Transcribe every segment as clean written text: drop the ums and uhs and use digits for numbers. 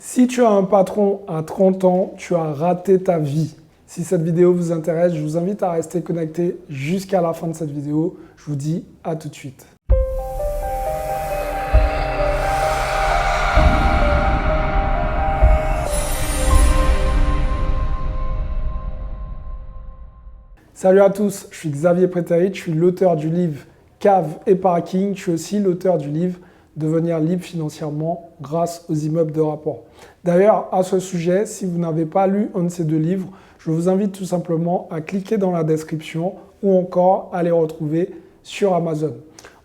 Si tu as un patron à 30 ans, tu as raté ta vie. Si cette vidéo vous intéresse, je vous invite à rester connecté jusqu'à la fin de cette vidéo. Je vous dis à tout de suite. Salut à tous, je suis Xavier Prétérit, je suis l'auteur du livre Cave et Parking. Je suis aussi l'auteur du livre Devenir libre financièrement grâce aux immeubles de rapport. D'ailleurs, à ce sujet, si vous n'avez pas lu un de ces deux livres, je vous invite tout simplement à cliquer dans la description ou encore à les retrouver sur Amazon.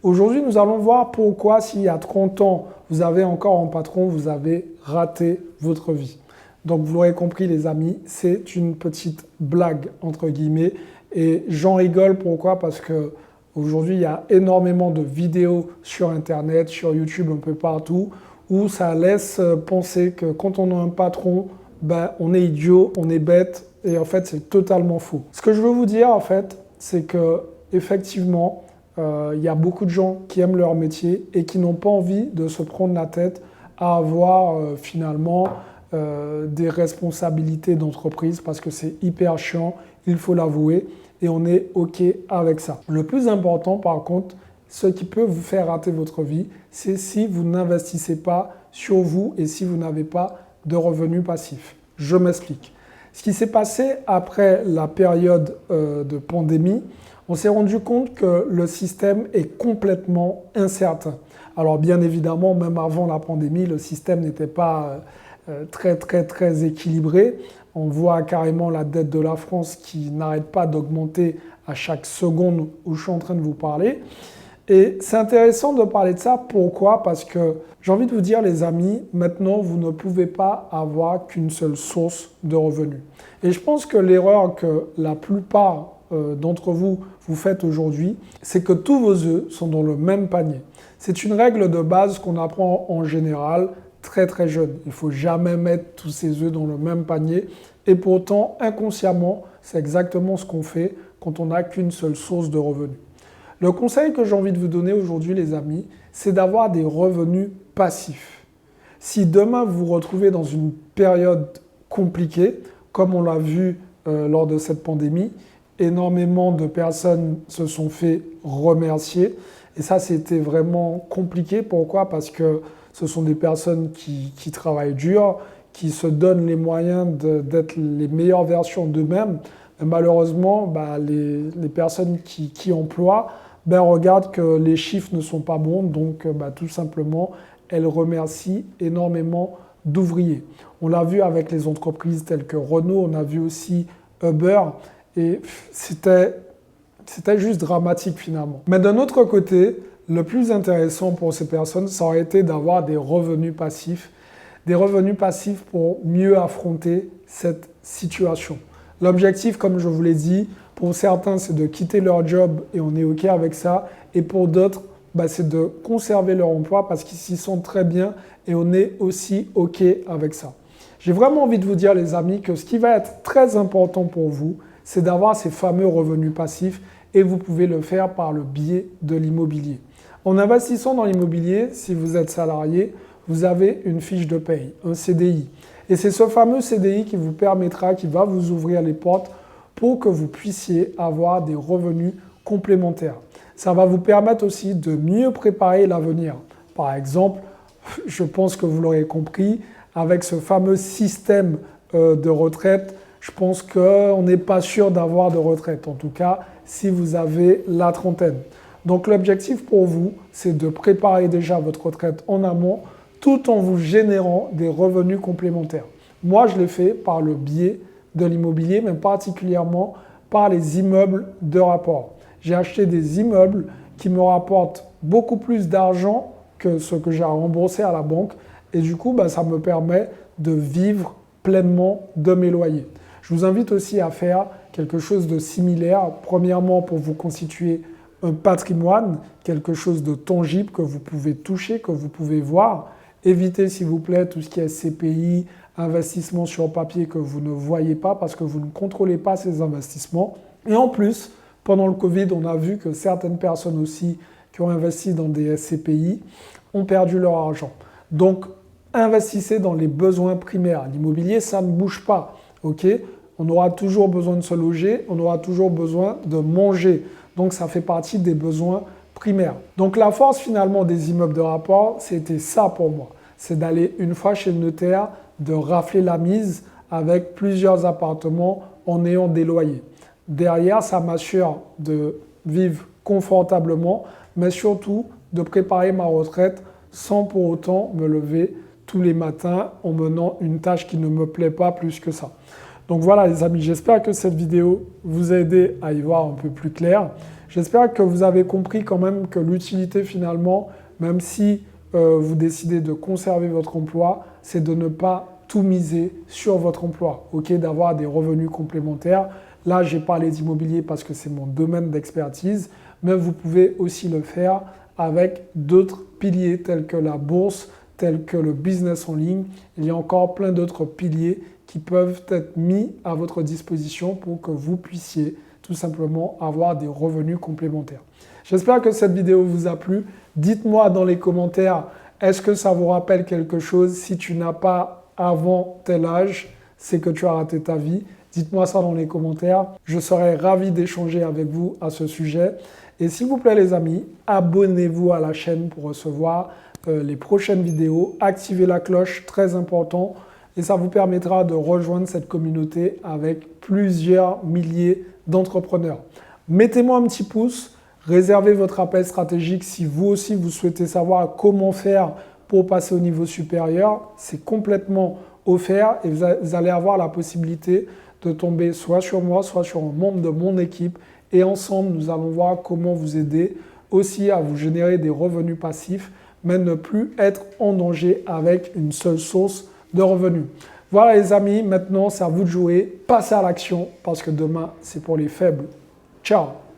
Aujourd'hui, nous allons voir pourquoi, s'il y a 30 ans, vous avez encore un patron, vous avez raté votre vie. Donc, vous l'aurez compris, les amis, c'est une petite blague, entre guillemets. Et j'en rigole, pourquoi? Parce que aujourd'hui, il y a énormément de vidéos sur Internet, sur YouTube, un peu partout, où ça laisse penser que quand on a un patron, on est idiot, on est bête, et en fait, c'est totalement faux. Ce que je veux vous dire, en fait, c'est que effectivement, il y a beaucoup de gens qui aiment leur métier et qui n'ont pas envie de se prendre la tête à avoir finalement des responsabilités d'entreprise parce que c'est hyper chiant, il faut l'avouer, et on est OK avec ça. Le plus important, par contre, ce qui peut vous faire rater votre vie, c'est si vous n'investissez pas sur vous et si vous n'avez pas de revenus passifs. Je m'explique. Ce qui s'est passé après la période de pandémie, on s'est rendu compte que le système est complètement incertain. Alors bien évidemment, même avant la pandémie, le système n'était pas très équilibré. On voit carrément la dette de la France qui n'arrête pas d'augmenter à chaque seconde où je suis en train de vous parler. Et c'est intéressant de parler de ça. Pourquoi? Parce que j'ai envie de vous dire, les amis, maintenant, vous ne pouvez pas avoir qu'une seule source de revenus. Et je pense que l'erreur que la plupart d'entre vous faites aujourd'hui, c'est que tous vos œufs sont dans le même panier. C'est une règle de base qu'on apprend en général très jeune. Il ne faut jamais mettre tous ses œufs dans le même panier. Et pourtant, inconsciemment, c'est exactement ce qu'on fait quand on n'a qu'une seule source de revenus. Le conseil que j'ai envie de vous donner aujourd'hui, les amis, c'est d'avoir des revenus passifs. Si demain vous vous retrouvez dans une période compliquée, comme on l'a vu lors de cette pandémie, énormément de personnes se sont fait remercier. Et ça, c'était vraiment compliqué. Pourquoi? Parce que ce sont des personnes qui travaillent dur, qui se donnent les moyens d'être les meilleures versions d'eux-mêmes. Malheureusement, les personnes qui emploient regardent que les chiffres ne sont pas bons. Donc, tout simplement, elles remercient énormément d'ouvriers. On l'a vu avec les entreprises telles que Renault, on a vu aussi Uber. Et c'était juste dramatique finalement. Mais d'un autre côté, le plus intéressant pour ces personnes, ça aurait été d'avoir des revenus passifs. Des revenus passifs pour mieux affronter cette situation. L'objectif, comme je vous l'ai dit, pour certains, c'est de quitter leur job et on est OK avec ça. Et pour d'autres, c'est de conserver leur emploi parce qu'ils s'y sentent très bien et on est aussi OK avec ça. J'ai vraiment envie de vous dire, les amis, que ce qui va être très important pour vous, c'est d'avoir ces fameux revenus passifs et vous pouvez le faire par le biais de l'immobilier. En investissant dans l'immobilier, si vous êtes salarié, vous avez une fiche de paye, un CDI. Et c'est ce fameux CDI qui vous permettra, qui va vous ouvrir les portes pour que vous puissiez avoir des revenus complémentaires. Ça va vous permettre aussi de mieux préparer l'avenir. Par exemple, je pense que vous l'aurez compris, avec ce fameux système de retraite, je pense qu'on n'est pas sûr d'avoir de retraite, en tout cas si vous avez la trentaine. Donc l'objectif pour vous, c'est de préparer déjà votre retraite en amont tout en vous générant des revenus complémentaires. Moi, je l'ai fait par le biais de l'immobilier, mais particulièrement par les immeubles de rapport. J'ai acheté des immeubles qui me rapportent beaucoup plus d'argent que ce que j'ai à rembourser à la banque et du coup, ça me permet de vivre pleinement de mes loyers. Je vous invite aussi à faire quelque chose de similaire. Premièrement, pour vous constituer un patrimoine, quelque chose de tangible que vous pouvez toucher, que vous pouvez voir. Évitez, s'il vous plaît, tout ce qui est CPI, investissement sur papier que vous ne voyez pas parce que vous ne contrôlez pas ces investissements. Et en plus, pendant le Covid, on a vu que certaines personnes aussi qui ont investi dans des SCPI ont perdu leur argent. Donc, investissez dans les besoins primaires. L'immobilier, ça ne bouge pas. Ok, on aura toujours besoin de se loger, on aura toujours besoin de manger. Donc, ça fait partie des besoins primaires. Donc, la force finalement des immeubles de rapport, c'était ça pour moi. C'est d'aller une fois chez le notaire, de rafler la mise avec plusieurs appartements en ayant des loyers. Derrière, ça m'assure de vivre confortablement, mais surtout de préparer ma retraite sans pour autant me lever tous les matins en menant une tâche qui ne me plaît pas plus que ça. Donc voilà les amis, j'espère que cette vidéo vous a aidé à y voir un peu plus clair. J'espère que vous avez compris quand même que l'utilité finalement, même si vous décidez de conserver votre emploi, c'est de ne pas tout miser sur votre emploi, ok, d'avoir des revenus complémentaires. Là, j'ai parlé d'immobilier parce que c'est mon domaine d'expertise, mais vous pouvez aussi le faire avec d'autres piliers tels que la bourse, tels que le business en ligne. Il y a encore plein d'autres piliers qui peuvent être mis à votre disposition pour que vous puissiez tout simplement avoir des revenus complémentaires. J'espère que cette vidéo vous a plu. Dites-moi dans les commentaires, est-ce que ça vous rappelle quelque chose? Si tu n'as pas avant tel âge, c'est que tu as raté ta vie. Dites-moi ça dans les commentaires. Je serai ravi d'échanger avec vous à ce sujet. Et s'il vous plaît les amis, abonnez-vous à la chaîne pour recevoir les prochaines vidéos. Activez la cloche, très important. Et ça vous permettra de rejoindre cette communauté avec plusieurs milliers d'entrepreneurs. Mettez-moi un petit pouce, réservez votre appel stratégique si vous aussi vous souhaitez savoir comment faire pour passer au niveau supérieur. C'est complètement offert et vous allez avoir la possibilité de tomber soit sur moi, soit sur un membre de mon équipe. Et ensemble, nous allons voir comment vous aider aussi à vous générer des revenus passifs, mais ne plus être en danger avec une seule source de revenus. Voilà les amis, maintenant c'est à vous de jouer, passez à l'action parce que demain c'est pour les faibles. Ciao!